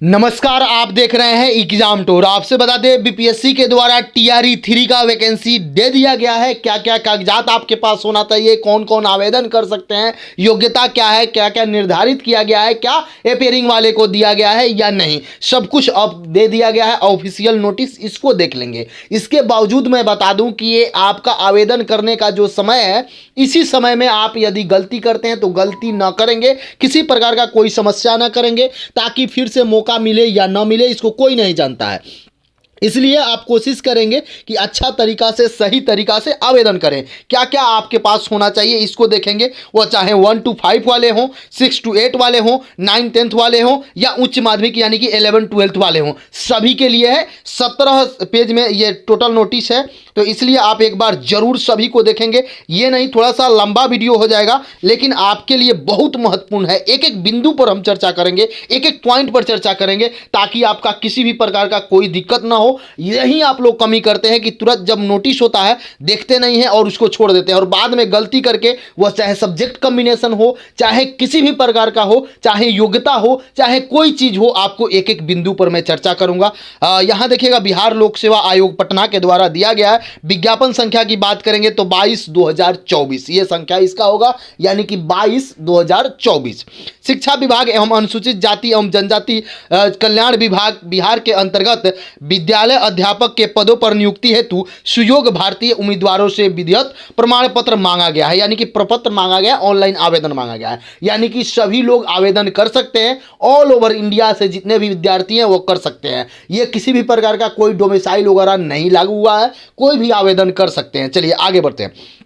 नमस्कार, आप देख रहे हैं एग्जाम टूर। आपसे बता दें, बीपीएससी के द्वारा टीआरई 3 का वैकेंसी दे दिया गया है। क्या क्या कागजात आपके पास होना चाहिए, कौन कौन आवेदन कर सकते हैं, योग्यता क्या है, क्या क्या निर्धारित किया गया है, क्या अपेयरिंग वाले को दिया गया है या नहीं, सब कुछ अब दे दिया गया है। ऑफिशियल नोटिस, इसको देख लेंगे। इसके बावजूद मैं बता दूं कि ये आपका आवेदन करने का जो समय है, इसी समय में आप यदि गलती करते हैं तो गलती ना करेंगे, किसी प्रकार का कोई समस्या ना करेंगे, ताकि फिर से मौका मिले या ना मिले इसको कोई नहीं जानता है। इसलिए आप कोशिश करेंगे कि अच्छा तरीका से, सही तरीका से आवेदन करें। क्या क्या आपके पास होना चाहिए इसको देखेंगे। वो चाहे 1 to 5 वाले हों, 6 to 8 वाले हों, 9 10th वाले हों या उच्च माध्यमिक यानी कि 11 12th वाले हों, सभी के लिए है। 17 पेज में ये टोटल नोटिस है, तो इसलिए आप एक बार जरूर सभी को देखेंगे। ये नहीं, थोड़ा सा लंबा वीडियो हो जाएगा, लेकिन आपके लिए बहुत महत्वपूर्ण है। एक एक बिंदु पर हम चर्चा करेंगे, एक एक पॉइंट पर चर्चा करेंगे, ताकि आपका किसी भी प्रकार का कोई दिक्कत ना हो। यही आप लोग कमी करते हैं कि तुरंत जब नोटिस होता है देखते नहीं हैं और उसको छोड़ देते हैं, और बाद में गलती करके वह चाहे सब्जेक्ट कॉम्बिनेशन हो, चाहे किसी भी प्रकार का हो, चाहे योग्यता हो, चाहे कोई चीज हो, आपको एक एक बिंदु पर मैं चर्चा करूंगा। यहां देखिएगा, बिहार लोक सेवा आयोग पटना के द्वारा दिया गया है। विज्ञापन संख्या की बात करेंगे तो 22/2024 ये संख्या इसका होगा, यानी कि 22/2024। शिक्षा विभाग एवं अनुसूचित जाति एवं जनजाति कल्याण विभाग बिहार के अंतर्गत विद्यालय अध्यापक के पदों पर नियुक्ति हेतु सुयोग्य भारतीय उम्मीदवारों से विधिवत प्रमाण पत्र मांगा गया है, यानी कि प्रपत्र मांगा गया, ऑनलाइन आवेदन मांगा गया है। यानी कि सभी लोग आवेदन कर सकते हैं। ऑल ओवर इंडिया से जितने भी विद्यार्थी हैं वो कर सकते हैं। ये किसी भी प्रकार का कोई डोमिसाइल वगैरह नहीं लागू हुआ है, कोई भी आवेदन कर सकते हैं। चलिए आगे बढ़ते हैं।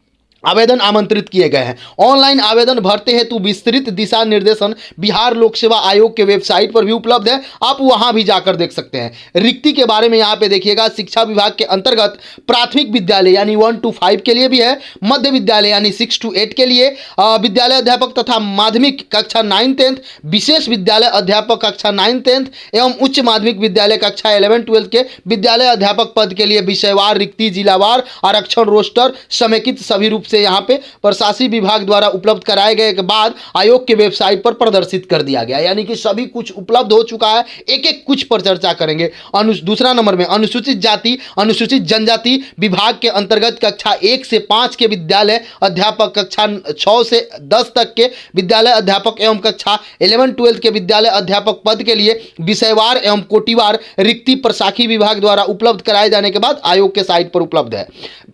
आवेदन आमंत्रित किए गए हैं। ऑनलाइन आवेदन भरते हेतु विस्तृत दिशा निर्देशन बिहार लोक सेवा आयोग के वेबसाइट पर भी उपलब्ध है, आप वहां भी जाकर देख सकते हैं। रिक्ति के बारे में यहां पे देखिएगा, शिक्षा विभाग के अंतर्गत प्राथमिक विद्यालय यानी 1 to 5 के लिए भी है, मध्य विद्यालय यानी 6 to 8 के लिए, विद्यालय अध्यापक तथा माध्यमिक कक्षा 9 10th, विशेष विद्यालय अध्यापक कक्षा 9 10th एवं उच्च माध्यमिक विद्यालय कक्षा 11 12 के विद्यालय अध्यापक पद के लिए विषयवार रिक्ति, जिलावार आरक्षण रोस्टर समेकित सभी रूप से यहाँ पे प्रशासनिक विभाग द्वारा उपलब्ध कराए गए के बाद आयोग के वेबसाइट पर प्रदर्शित कर दिया गया, यानी कि सभी कुछ उपलब्ध हो चुका है। एक एक कुछ पर चर्चा करेंगे। दूसरा नंबर में अनुसूचित जाति अनुसूचित जनजाति विभाग के अंतर्गत कक्षा 1 से 5 के विद्यालय अध्यापक, कक्षा 6 से 10 तक के विद्यालय अध्यापक एवं कक्षा 11 12 के विद्यालय अध्यापक पद के लिए विषयवार एवं कोटिवार रिक्ति प्रशासनिक विभाग द्वारा उपलब्ध कराए जाने के बाद आयोग के साइट पर उपलब्ध है।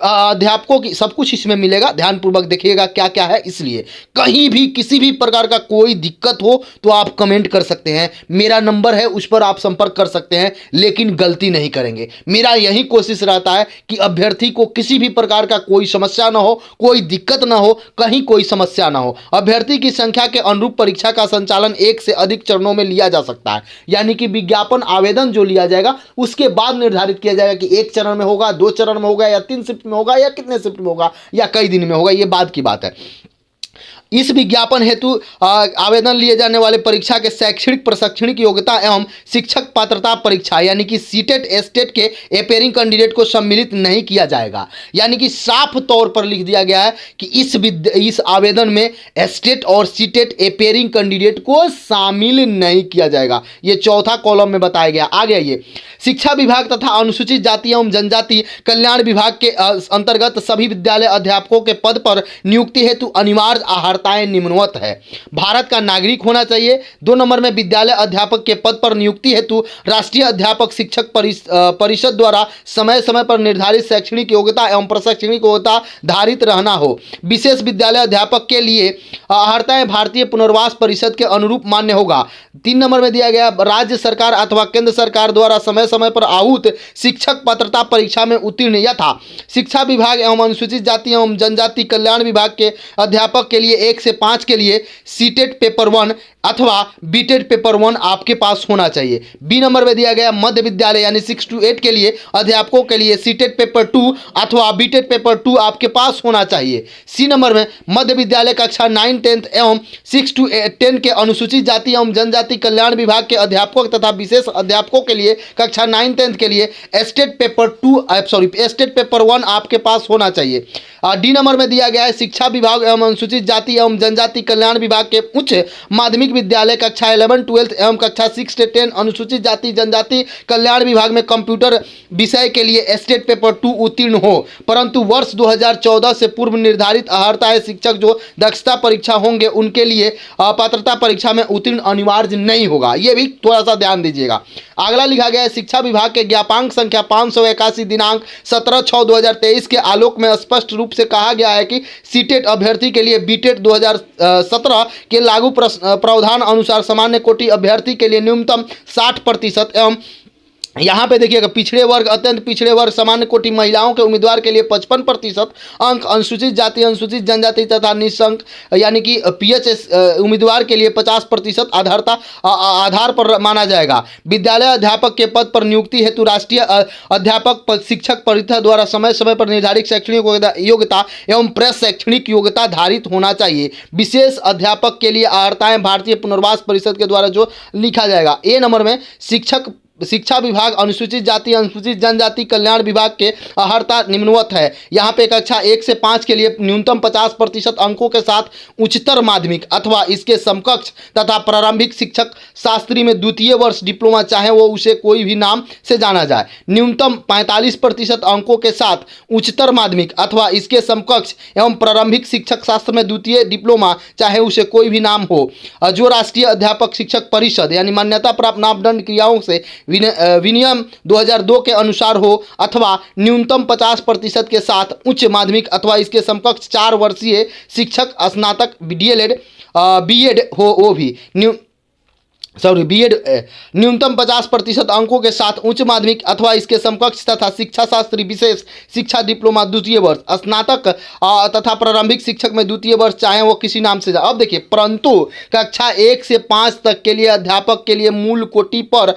अध्यापकों की सब कुछ इसमें मिलेगा, ध्यानपूर्वक देखिएगा क्या क्या है। इसलिए कहीं भी किसी भी प्रकार का कोई दिक्कत हो तो आप कमेंट कर सकते हैं, मेरा नंबर है उस पर आप संपर्क कर सकते हैं, लेकिन गलती नहीं करेंगे। मेरा यही कोशिश रहता है कि अभ्यर्थी को किसी भी प्रकार का कोई समस्या ना हो, कोई दिक्कत ना हो, कहीं कोई समस्या ना हो। अभ्यर्थी की संख्या के अनुरूप परीक्षा का संचालन एक से अधिक चरणों में लिया जा सकता है, यानी कि विज्ञापन आवेदन जो लिया जाएगा उसके बाद निर्धारित किया जाएगा कि 1 चरण में होगा, 2 चरण में होगा, या 3 शिफ्ट में होगा, या कितने शिफ्ट में होगा, या कई दिन में होगा, ये बाद की बात है। इस विज्ञापन हेतु आवेदन लिए जाने वाले परीक्षा के शैक्षणिक प्रशिक्षणिक योग्यता एवं शिक्षक पात्रता परीक्षा यानी कि सीटेट एस्टेट के अपेयरिंग कैंडिडेट को सम्मिलित नहीं किया जाएगा। यानी कि साफ तौर पर लिख दिया गया है कि इस आवेदन में एस्टेट और सीटेट अपेयरिंग कैंडिडेट को शामिल नहीं किया जाएगा। ये चौथा कॉलम में बताया गया। आगे ये शिक्षा विभाग तथा अनुसूचित जाति एवं जनजाति कल्याण विभाग के अंतर्गत सभी विद्यालय अध्यापकों के पद पर नियुक्ति हेतु अनिवार्य अर्हताएं निम्नवत है। भारत का नागरिक होना चाहिए। 2 नंबर में विद्यालय अध्यापक के पद पर नियुक्ति हेतु राष्ट्रीय अध्यापक शिक्षक परिषद द्वारा समय समय पर निर्धारित शैक्षणिक योग्यता एवं प्रशैक्षणिक योग्यता धारित रहना हो। विशेष विद्यालय अध्यापक के लिए अर्हताएं भारतीय पुनर्वास परिषद के अनुरूप मान्य होगा। 3 नंबर में दिया गया, राज्य सरकार अथवा केंद्र सरकार द्वारा समय समय पर आहूत शिक्षक पात्रता परीक्षा में उत्तीर्ण यथा शिक्षा विभाग एवं अनुसूचित जाति एवं जनजाति कल्याण विभाग के अध्यापक के लिए 1 से 5 के लिए सीटेट पेपर 1 अथवा बीटेट पेपर 1 आपके पास होना चाहिए। बी नंबर में दिया गया, मध्य विद्यालय यानी 6 to 8 के लिए अध्यापकों के लिए सीटेट पेपर 2 अथवा बीटेट पेपर 2 आपके पास होना चाहिए। सी नंबर में मध्य विद्यालय कक्षा 9 10th एवं 6 to 10 के अनुसूचित जाति एवं जनजाति कल्याण विभाग के अध्यापकों तथा विशेष अध्यापकों के लिए कक्षा 9 10th के लिए एस्टेट पेपर 1 आपके पास होना चाहिए। डी नंबर में दिया गया है, शिक्षा विभाग एवं अनुसूचित जाति एवं जनजाति कल्याण विभाग के उच्च माध्यमिक विद्यालय कक्षा 11, 12 एवं कक्षा 6 से 10 अनुसूचित जाति जनजाति कल्याण विभाग में कंप्यूटर विषय के लिए स्टेट पेपर 2 उत्तीर्ण हो, परंतु वर्ष 2014 से पूर्व निर्धारित अर्हता है शिक्षक जो दक्षता परीक्षा होंगे उनके लिए पात्रता परीक्षा में उत्तीर्ण अनिवार्य नहीं होगा। ये भी थोड़ा सा ध्यान दीजिएगा। अगला लिखा गया है शिक्षा विभाग के ज्ञापांक संख्या 581 दिनांक 17/6/2023 के आलोक में स्पष्ट रूप से कहा गया है कि सीटेट अभ्यर्थी के लिए बीटेट 2017 के लागू प्रावधान अनुसार सामान्य कोटि अभ्यर्थी के लिए न्यूनतम 60% एवं यहाँ पे देखिएगा पिछड़े वर्ग, अत्यंत पिछड़े वर्ग, सामान्य कोटि महिलाओं के उम्मीदवार के लिए 55% अंक, अनुसूचित जाति, अनुसूचित जनजाति तथा निःशंक यानी कि पीएचएस उम्मीदवार के लिए 50% आधार पर माना जाएगा। विद्यालय अध्यापक के पद पर नियुक्ति हेतु राष्ट्रीय अध्यापक शिक्षक परिषद द्वारा समय समय पर निर्धारित शैक्षणिक योग्यता एवं प्रेस शैक्षणिक योग्यता धारित होना चाहिए। विशेष अध्यापक के लिए अर्हताएं भारतीय पुनर्वास परिषद के द्वारा जो लिखा जाएगा। ए नंबर में शिक्षा विभाग अनुसूचित जाति अनुसूचित जनजाति कल्याण विभाग के अर्हता निम्नवत है। यहाँ पे कक्षा 1 से 5 के लिए न्यूनतम 50% अंकों के साथ उच्चतर माध्यमिक अथवा इसके समकक्ष तथा प्रारंभिक शिक्षक शास्त्री में द्वितीय वर्ष डिप्लोमा, चाहे वो उसे कोई भी नाम से जाना जाए, न्यूनतम 45% अंकों के साथ उच्चतर माध्यमिक अथवा इसके समकक्ष एवं प्रारंभिक शिक्षक शास्त्र में द्वितीय डिप्लोमा, चाहे उसे कोई भी नाम हो, जो राष्ट्रीय अध्यापक शिक्षक परिषद यानी मान्यता प्राप्त मापदंड क्रियाओं से विनियम 2002 के अनुसार हो अथवा न्यूनतम 50% के साथ उच्च माध्यमिक अथवा इसके समकक्ष 4 वर्षीय शिक्षक स्नातक डीएलएड बीएड हो, वो भी बीएड न्यूनतम 50% अंकों के साथ उच्च माध्यमिक अथवा इसके समकक्ष तथा शिक्षा शास्त्री विशेष शिक्षा डिप्लोमा द्वितीय वर्ष, स्नातक तथा प्रारंभिक शिक्षक में द्वितीय वर्ष, चाहे वो किसी नाम से जाए। अब देखिए, परंतु कक्षा 1 से 5 तक के लिए अध्यापक के लिए मूल कोटि पर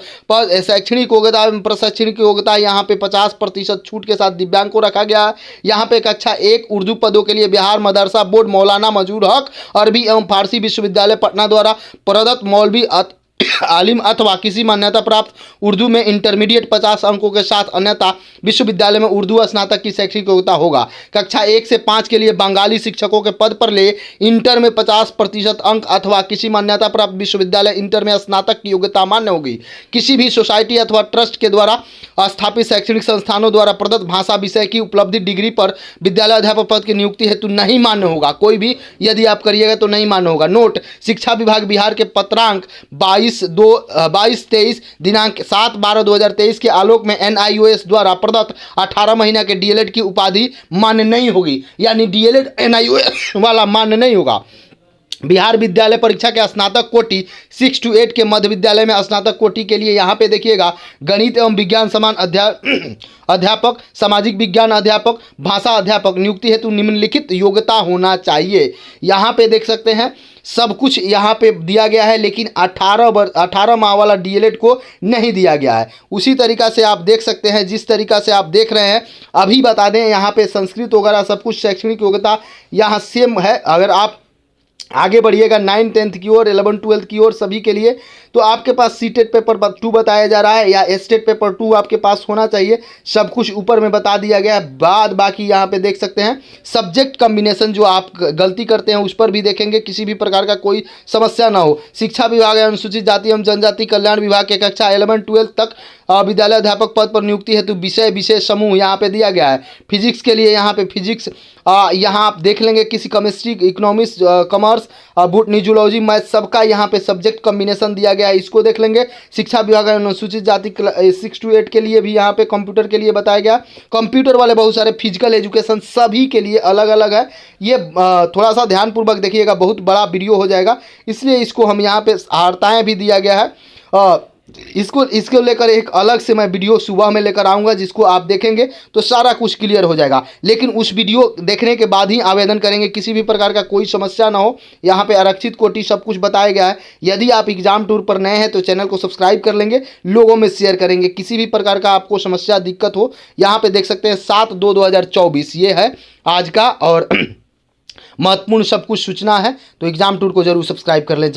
शैक्षणिक योग्यता एवं प्रशैक्षणिक योग्यता यहाँ पे 50% छूट के साथ दिव्यांग को रखा गया है। यहाँ पे कक्षा 1 उर्दू पदों के लिए बिहार मदरसा बोर्ड मौलाना मजूर हक अरबी एवं फारसी विश्वविद्यालय पटना द्वारा प्रदत्त मौलवी आलिम अथवा किसी मान्यता प्राप्त उर्दू में इंटरमीडिएट 50 अंकों के साथ, अन्यथा विश्वविद्यालय में उर्दू स्नातक की शैक्षणिक योग्यता होगा। कक्षा 1 से 5 के लिए बंगाली शिक्षकों के पद पर ले इंटर में 50% अंक अथवा किसी मान्यता प्राप्त विश्वविद्यालय इंटर में स्नातक की योग्यता मान्य होगी। किसी भी सोसाइटी अथवा ट्रस्ट के द्वारा स्थापित शैक्षणिक संस्थानों द्वारा प्रदत्त भाषा विषय की उपलब्धि डिग्री पर विद्यालय अध्यापक पद की नियुक्ति हेतु नहीं मान्य होगा। कोई भी यदि आप करिएगा तो नहीं मान्य होगा। नोट, शिक्षा विभाग बिहार के पत्रांक 22-23 दिनांक 7/12/2023 के आलोक में NIOS द्वारा प्रदत्त 18 महीना के डीएलएड की उपाधि मान्य नहीं होगी, यानी डीएलएड NIOS वाला मान्य नहीं होगा। बिहार विद्यालय परीक्षा के स्नातक कोटि 6 to 8 के मध्य विद्यालय में स्नातक कोटि के लिए यहाँ पे देखिएगा गणित एवं विज्ञान समान अध्यापक, सामाजिक विज्ञान अध्यापक, भाषा अध्यापक नियुक्ति हेतु निम्नलिखित योग्यता होना चाहिए। यहाँ पे देख सकते हैं सब कुछ यहाँ पे दिया गया है, लेकिन 18 माह वाला डीएलएड को नहीं दिया गया है। उसी तरीक़ा से आप देख सकते हैं, जिस तरीक़ा से आप देख रहे हैं अभी बता दें, यहाँ पे संस्कृत वगैरह सब कुछ शैक्षणिक योग्यता यहाँ सेम है। अगर आप आगे बढ़िएगा 9th 10th की ओर, 11th 12th की ओर सभी के लिए, तो आपके पास सीटेट पेपर 2 बताया जा रहा है या स्टेट पेपर 2 आपके पास होना चाहिए। सब कुछ ऊपर में बता दिया गया है। बाद बाकी यहाँ पे देख सकते हैं सब्जेक्ट कम्बिनेशन जो आप गलती करते हैं उस पर भी देखेंगे, किसी भी प्रकार का कोई समस्या ना हो। शिक्षा विभाग अनुसूचित जाति एवं जनजाति कल्याण विभाग के कक्षा 11 12 तक विद्यालय अध्यापक पद पर नियुक्ति हेतु विषय समूह यहाँ पे दिया गया है। फिजिक्स के लिए यहाँ पे फिजिक्स यहाँ आप देख लेंगे, किसी chemistry, economics, commerce, botany, zoology, math सबका यहाँ पे सब्जेक्ट कम्बिनेशन दिया गया है, इसको देख लेंगे। शिक्षा विभाग अनुसूचित जाति 6 to 8 के लिए भी यहाँ पे कंप्यूटर के लिए बताया गया। कंप्यूटर वाले बहुत सारे, फिजिकल एजुकेशन सभी के लिए अलग अलग है। ये थोड़ा सा ध्यानपूर्वक देखिएगा, बहुत बड़ा वीडियो हो जाएगा, इसलिए इसको हम यहाँ पे अर्हताएँ भी दिया गया है। इसको लेकर एक अलग से मैं वीडियो सुबह में लेकर आऊँगा, जिसको आप देखेंगे तो सारा कुछ क्लियर हो जाएगा। लेकिन उस वीडियो देखने के बाद ही आवेदन करेंगे, किसी भी प्रकार का कोई समस्या ना हो। यहाँ पे आरक्षित कोटि सब कुछ बताया गया है। यदि आप एग्जाम टूर पर नए हैं तो चैनल को सब्सक्राइब कर लेंगे, लोगों में शेयर करेंगे। किसी भी प्रकार का आपको समस्या दिक्कत हो, यहाँ पर देख सकते हैं 7/2/2024 ये है आज का और महत्वपूर्ण सब कुछ सूचना है। तो एग्जाम टूर को जरूर सब्सक्राइब कर लें।